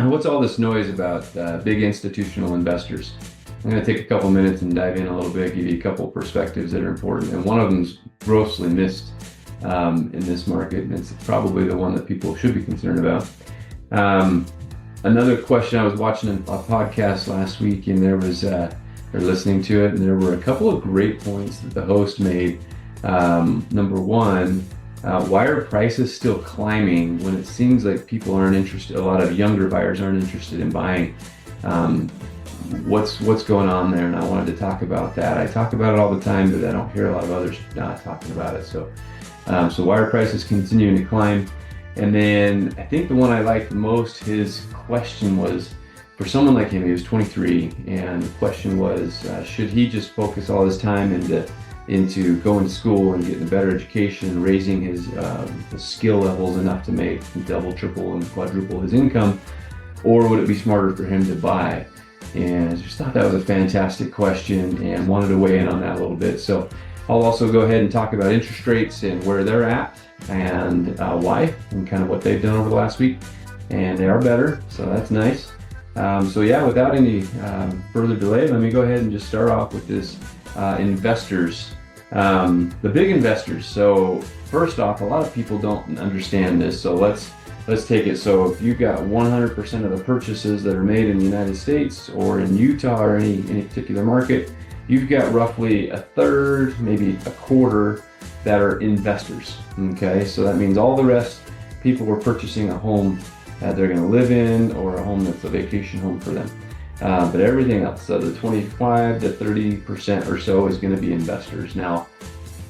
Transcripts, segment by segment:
what's all this noise about big institutional investors? I'm going to take a couple minutes and dive in a little bit, give you a couple perspectives that are important. And one of them's grossly missed in this market, and it's probably the one that people should be concerned about. Another question, I was watching a podcast last week, and there was, they're listening to it, and there were a couple of great points that the host made. Number one, why are prices still climbing when it seems like people aren't interested, a lot of younger buyers aren't interested in buying? What's going on there? And I wanted to talk about that. I talk about it all the time, but I don't hear a lot of others not talking about it. So why are prices continuing to climb? And then I think the one I liked the most, his question was, for someone like him, he was 23, and the question was, should he just focus all his time into going to school and getting a better education, raising his skill levels enough to make double, triple, and quadruple his income, or would it be smarter for him to buy? And I just thought that was a fantastic question and wanted to weigh in on that a little bit. So I'll also go ahead and talk about interest rates and where they're at and why, and kind of what they've done over the last week. And they are better, so that's nice. So yeah, without any further delay, let me go ahead and just start off with this investors, the big investors. So first off, a lot of people don't understand this, so let's take it. So if you've got 100% of the purchases that are made in the United States or in Utah or any particular market, you've got roughly a third, maybe a quarter, that are investors. Okay, so that means all the rest, people are purchasing a home that they're going to live in, or a home that's a vacation home for them. But everything else, so the 25 to 30% or so, is going to be investors. Now,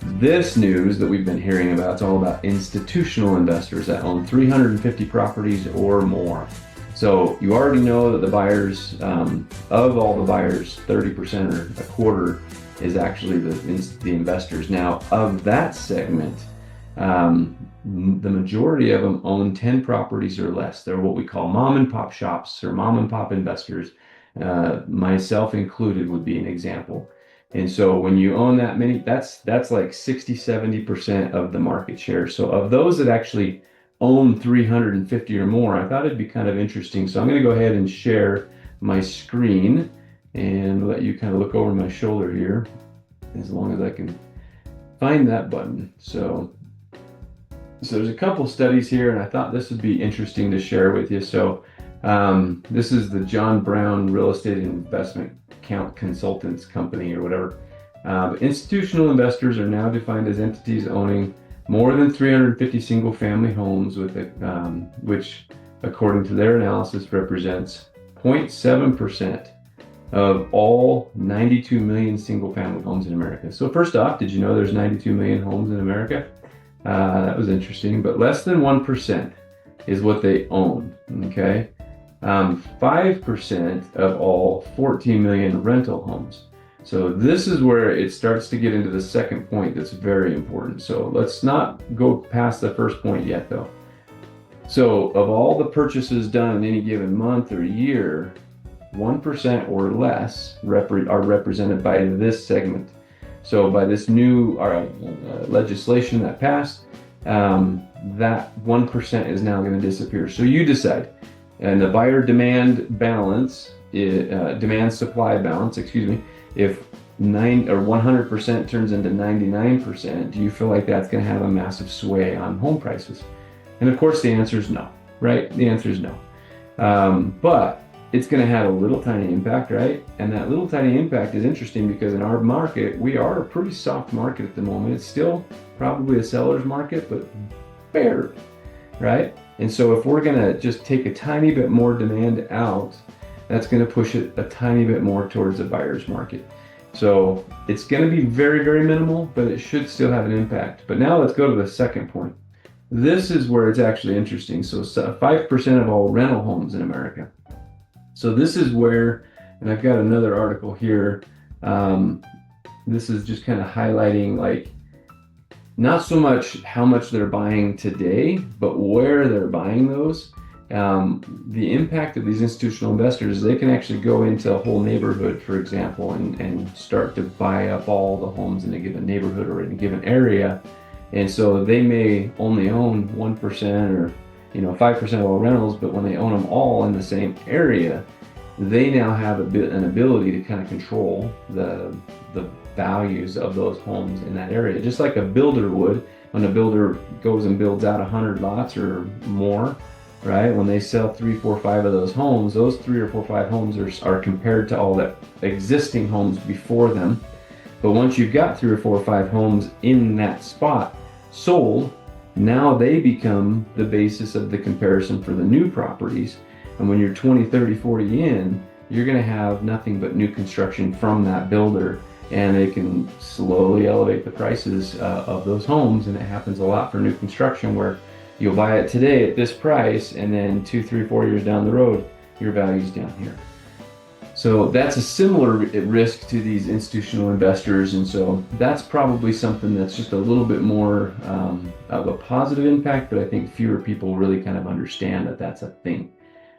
this news that we've been hearing about, it's all about institutional investors that own 350 properties or more. So you already know that the buyers, of all the buyers, 30% or a quarter is actually the investors. Now, of that segment, the majority of them own 10 properties or less. They're what we call mom and pop shops or mom and pop investors. Myself included would be an example. And so when you own that many, that's like 60-70% of the market share. So of those that actually own 350 or more, I thought it'd be kind of interesting. So I'm going to go ahead and share my screen and let you kind of look over my shoulder here, as long as I can find that button. So there's a couple studies here, and I thought this would be interesting to share with you. So this is the John Brown Real Estate Investment Consultants Company, or whatever. Institutional investors are now defined as entities owning more than 350 single-family homes, which, according to their analysis, represents 0.7% of all 92 million single-family homes in America. So first off, did you know there's 92 million homes in America? That was interesting, but less than 1% is what they own, okay? 5% of all 14 million rental homes. So this is where it starts to get into the second point that's very important. So let's not go past the first point yet, though. So of all the purchases done in any given month or year, 1% or less are represented by this segment. So by this new legislation that passed, that 1% is now going to disappear. So you decide. And the buyer demand balance, demand supply balance, if 100% turns into 99%, do you feel like that's going to have a massive sway on home prices? And of course the answer is no, right? The answer is no. But it's going to have a little tiny impact, right? And that little tiny impact is interesting because in our market, we are a pretty soft market at the moment. It's still probably a seller's market, but barely, right? And so if we're going to just take a tiny bit more demand out, that's going to push it a tiny bit more towards the buyer's market. So it's going to be very, very minimal, but it should still have an impact. But now let's go to the second point. This is where it's actually interesting. So 5% of all rental homes in America. So this is where, and I've got another article here. This is just kind of highlighting, like, not so much how much they're buying today, but where they're buying those. The impact of these institutional investors, they can actually go into a whole neighborhood, for example, and start to buy up all the homes in a given neighborhood or in a given area. And so they may only own 1% or 5% of all rentals, but when they own them all in the same area, they now have an ability to kind of control the values of those homes in that area, just like a builder would. When a builder goes and builds out 100 lots or more, right? When they sell 3, 4, 5 of those homes, those 3 or 4, 5 homes are compared to all the existing homes before them. But once you've got 3 or 4 or 5 homes in that spot sold, now they become the basis of the comparison for the new properties. And when you're 20, 30, 40 in, you're going to have nothing but new construction from that builder, and they can slowly elevate the prices of those homes. And it happens a lot for new construction, where you'll buy it today at this price, and then 2, 3, 4 years down the road, your value's down here. So that's a similar risk to these institutional investors, and so that's probably something that's just a little bit more of a positive impact, but I think fewer people really kind of understand that that's a thing.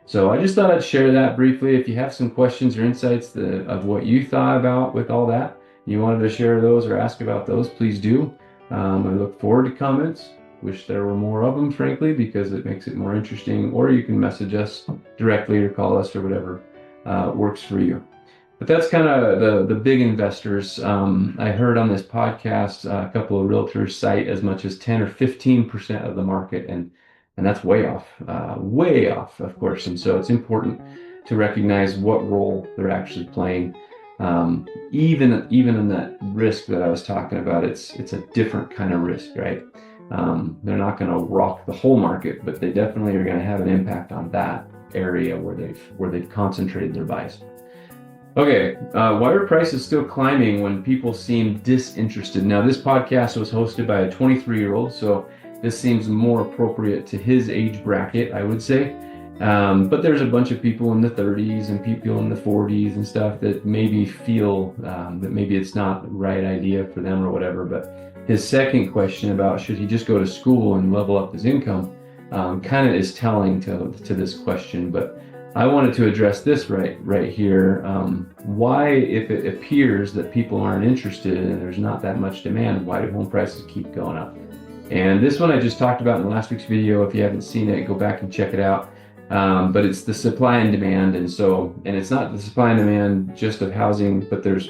So I just thought I'd share that briefly. If you have some questions or insights of what you thought about with all that, you wanted to share those or ask about those, please do. I look forward to comments. Wish there were more of them, frankly, because it makes it more interesting. Or you can message us directly or call us or whatever works for you. But that's kind of the big investors. I heard on this podcast a couple of realtors cite as much as 10 or 15% of the market, and that's way off, of course. And so it's important to recognize what role they're actually playing. Even in that risk that I was talking about, it's a different kind of risk, right? They're not going to rock the whole market, but they definitely are going to have an impact on that area where they've concentrated their buys. Okay, why are prices still climbing when people seem disinterested? Now, this podcast was hosted by a 23-year-old, so this seems more appropriate to his age bracket, I would say. But there's a bunch of people in the 30s and people in the 40s and stuff that maybe feel that maybe it's not the right idea for them or whatever. But his second question about should he just go to school and level up his income kind of is telling to this question. But I wanted to address this right here. Why, if it appears that people aren't interested and there's not that much demand, why do home prices keep going up? And this one I just talked about in last week's video. If you haven't seen it, go back and check it out. But it's the supply and demand, and it's not the supply and demand just of housing, but there's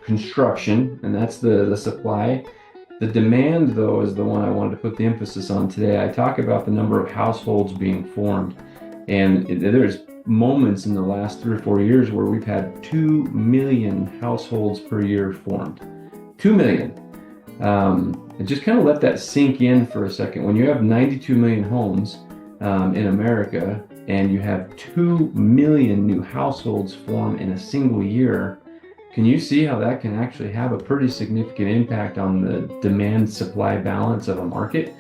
construction, and that's the supply. The demand, though, is the one I wanted to put the emphasis on today. I talk about the number of households being formed, and there's moments in the last 3 or 4 years where we've had 2 million households per year formed. 2 million. And just kind of let that sink in for a second. When you have 92 million homes in America, and you have 2 million new households form in a single year, can you see how that can actually have a pretty significant impact on the demand-supply balance of a market?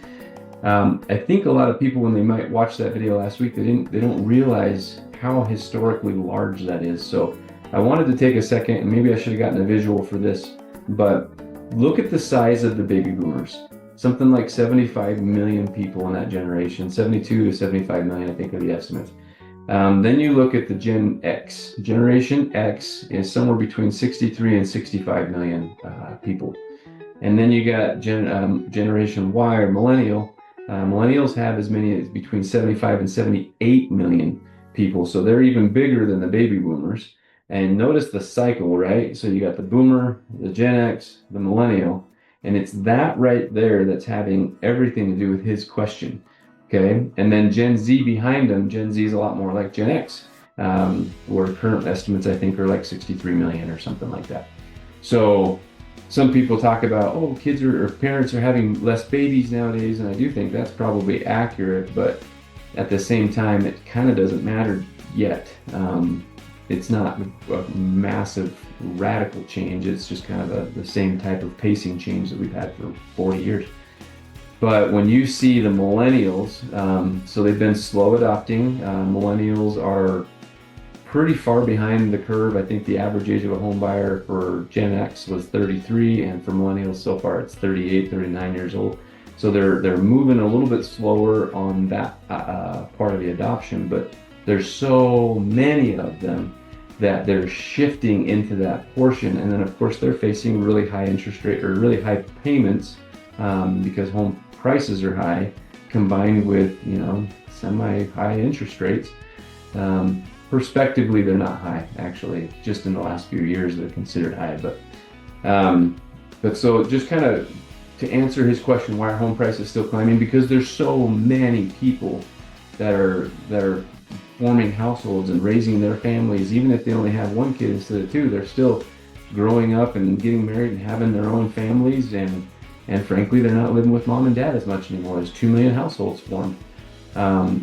I think a lot of people, when they might watch that video last week, they don't realize how historically large that is. So I wanted to take a second, and maybe I should have gotten a visual for this, but look at the size of the baby boomers. Something like 75 million people in that generation, 72 to 75 million, I think are the estimates. Then you look at the Gen X. Generation X is somewhere between 63 and 65 million people. And then you got Generation Y, or Millennial. Millennials have as many as between 75 and 78 million people. So they're even bigger than the baby boomers. And notice the cycle, right? So you got the boomer, the Gen X, the Millennial, and it's that right there that's having everything to do with his question. Okay, and then Gen Z behind them. Gen Z is a lot more like Gen X, where current estimates I think are like 63 million or something like that. So some people talk about, oh, kids or parents are having less babies nowadays, and I do think that's probably accurate, but at the same time, it kind of doesn't matter yet. It's not a massive radical change. It's just kind of the same type of pacing change that we've had for 40 years. But when you see the millennials, so they've been slow adopting. Millennials are pretty far behind the curve. I think the average age of a home buyer for Gen X was 33, and for millennials so far it's 38, 39 years old. So they're moving a little bit slower on that part of the adoption, but there's so many of them that they're shifting into that portion. And then of course they're facing really high interest rate or really high payments because home prices are high, combined with, semi-high interest rates. Prospectively, they're not high, actually. Just in the last few years, they're considered high. But so just kind of to answer his question, why are home prices still climbing? Because there's so many people that are forming households and raising their families. Even if they only have one kid instead of two, they're still growing up and getting married and having their own families. And frankly, they're not living with mom and dad as much anymore. There's 2 million households formed.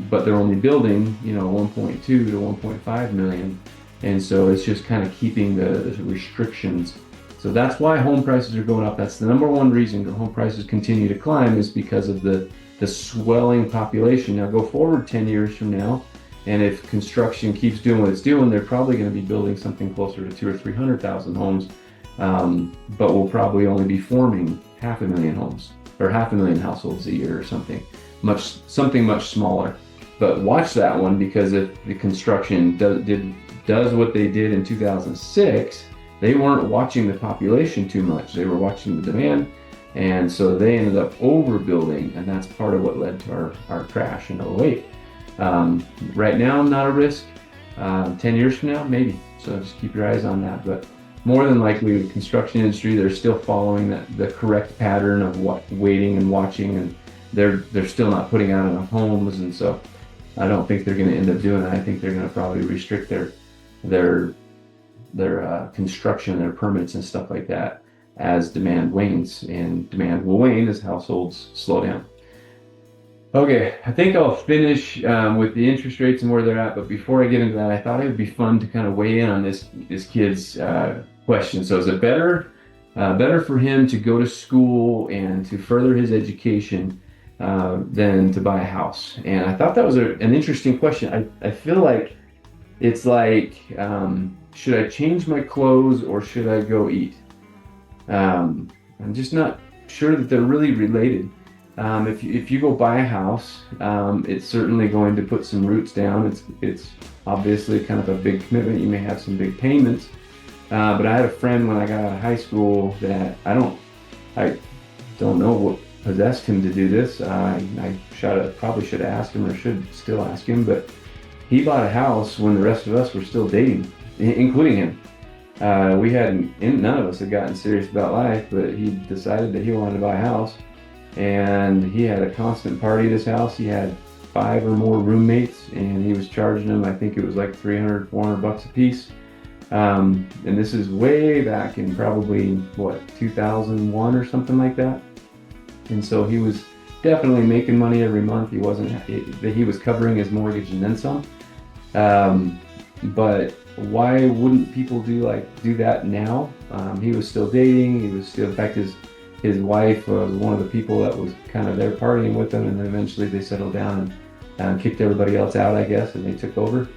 But they're only building, 1.2 to 1.5 million. And so it's just kind of keeping the restrictions. So that's why home prices are going up. That's the number one reason home prices continue to climb, is because of the swelling population. Now go forward 10 years from now, and if construction keeps doing what it's doing, they're probably going to be building something closer to 200,000 or 300,000 homes. But we'll probably only be forming 500,000 homes or 500,000 households a year or something much smaller. But watch that one, because if the construction does what they did in 2006, they weren't watching the population too much. They were watching the demand. And so they ended up overbuilding, and that's part of what led to our crash in 2008. Right now, not a risk. 10 years from now, maybe. So just keep your eyes on that. But more than likely, the construction industry, they're still following the correct pattern of waiting and watching, and they're still not putting out enough homes. And so I don't think they're going to end up doing that. I think they're going to probably restrict their construction, their permits and stuff like that as demand wanes, and demand will wane as households slow down. Okay, I think I'll finish with the interest rates and where they're at, but before I get into that, I thought it would be fun to kind of weigh in on this kid's question. So is it better for him to go to school and to further his education than to buy a house? And I thought that was an interesting question. I feel like it's like, should I change my clothes or should I go eat? I'm just not sure that they're really related. If you go buy a house, it's certainly going to put some roots down. It's obviously kind of a big commitment. You may have some big payments. But I had a friend when I got out of high school that I don't know what possessed him to do this. I probably should have asked him, or should still ask him, but he bought a house when the rest of us were still dating, including him. None of us had gotten serious about life, but he decided that he wanted to buy a house. And he had a constant party at his house. He had 5 or more roommates, and he was charging them, I think it was like $300, $400 a piece. And this is way back in probably 2001 or something like that. And so he was definitely making money every month. He was covering his mortgage and then some. But why wouldn't people do that now? He was still dating. He was still, in fact, his wife was one of the people that was kind of there partying with him, and then eventually they settled down and kicked everybody else out, I guess, and they took over.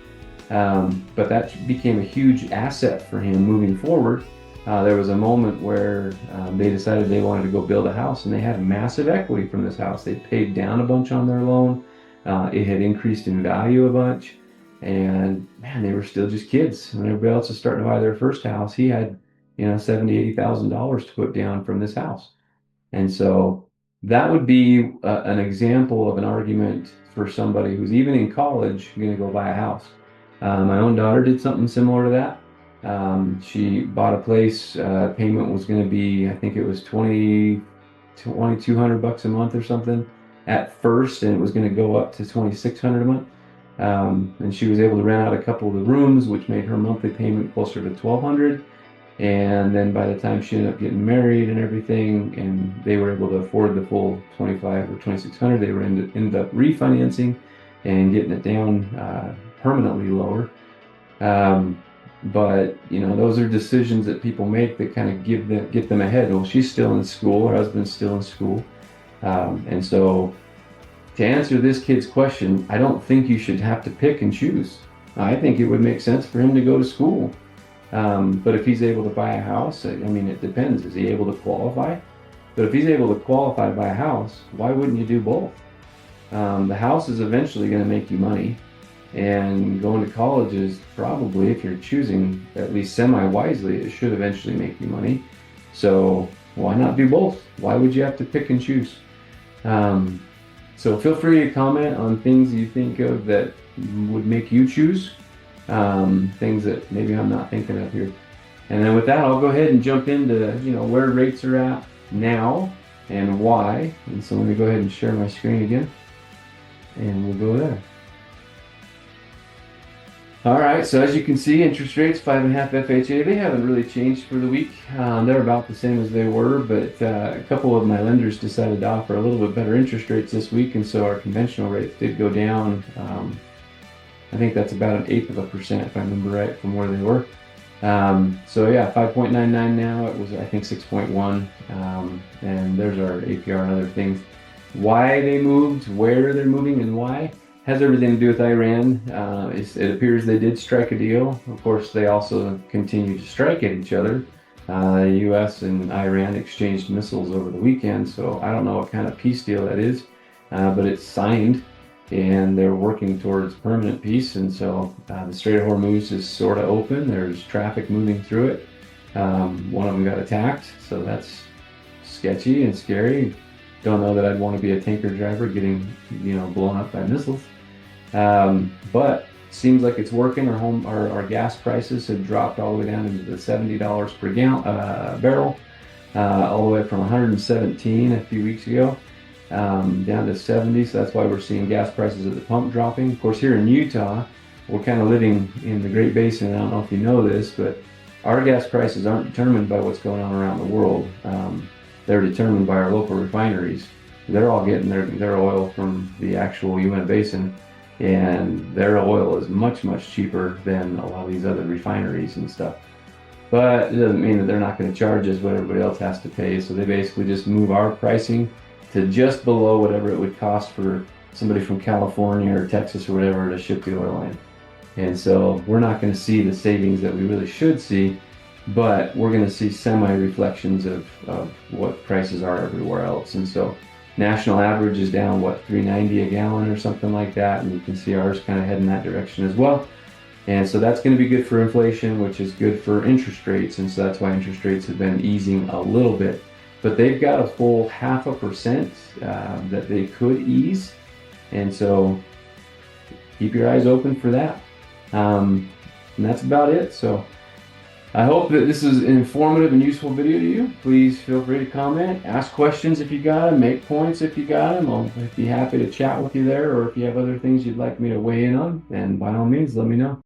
But that became a huge asset for him moving forward. There was a moment where they decided they wanted to go build a house, and they had massive equity from this house. They paid down a bunch on their loan. It had increased in value a bunch, and man, they were still just kids. When everybody else was starting to buy their first house, he had $70,000, $80,000 to put down from this house. And so that would be an example of an argument for somebody who's even in college going to go buy a house. My own daughter did something similar to that. She bought a place. Payment was going to be, I think it was $2,200 a month or something at first, and it was going to go up to $2,600 a month. And she was able to rent out a couple of the rooms, which made her monthly payment closer to $1,200. And then by the time she ended up getting married and everything, and they were able to afford the full $2,500 or $2,600, they ended up refinancing and getting it down permanently lower. But those are decisions that people make that kind of get them ahead. Well, she's still in school, her husband's still in school, and so to answer this kid's question, I don't think you should have to pick and choose. I think it would make sense for him to go to school. But if he's able to buy a house, it depends. Is he able to qualify? But if he's able to qualify to buy a house, why wouldn't you do both? The house is eventually going to make you money, and going to college is probably, if you're choosing at least semi-wisely, it should eventually make you money. So why not do both? Why would you have to pick and choose? So feel free to comment on things you think of that would make you choose, things that maybe I'm not thinking of here. And then with that, I'll go ahead and jump into, where rates are at now and why. And so let me go ahead and share my screen again, and we'll go there. All right, so as you can see, interest rates, 5.5 FHA, they haven't really changed for the week. They're about the same as they were, but a couple of my lenders decided to offer a little bit better interest rates this week, and so our conventional rates did go down. I think that's about 1/8%, if I remember right, from where they were. So yeah, 5.99 now. It was, I think, 6.1. And there's our APR and other things. Why they moved, where they're moving, and why has everything to do with Iran. It appears they did strike a deal. Of course, they also continue to strike at each other. The U.S. and Iran exchanged missiles over the weekend, so I don't know what kind of peace deal that is, but it's signed, and they're working towards permanent peace. And so the Strait of Hormuz is sort of open. There's traffic moving through it. One of them got attacked, so that's sketchy and scary. Don't know that I'd want to be a tanker driver getting, blown up by missiles. But seems like it's working. Our gas prices have dropped all the way down into the $70 per barrel, all the way from 117 a few weeks ago, down to 70. So that's why we're seeing gas prices at the pump dropping. Of course, here in Utah, we're kind of living in the Great Basin. I don't know if you know this, but our gas prices aren't determined by what's going on around the world. They're determined by our local refineries. They're all getting their oil from the actual Uinta Basin, and their oil is much, much cheaper than a lot of these other refineries and stuff. But it doesn't mean that they're not going to charge us what everybody else has to pay. So they basically just move our pricing to just below whatever it would cost for somebody from California or Texas or whatever to ship the oil in. And so we're not going to see the savings that we really should see, but we're going to see semi-reflections of what prices are everywhere else. And so national average is down, what, $3.90 a gallon or something like that, and you can see ours kind of heading that direction as well. And so that's going to be good for inflation, which is good for interest rates, and so that's why interest rates have been easing a little bit. But they've got a full 0.5% that they could ease, and so keep your eyes open for that. And that's about it. So I hope that this is an informative and useful video to you. Please feel free to comment, ask questions if you got them, make points if you got them. I'll be happy to chat with you there, or if you have other things you'd like me to weigh in on, then by all means, let me know.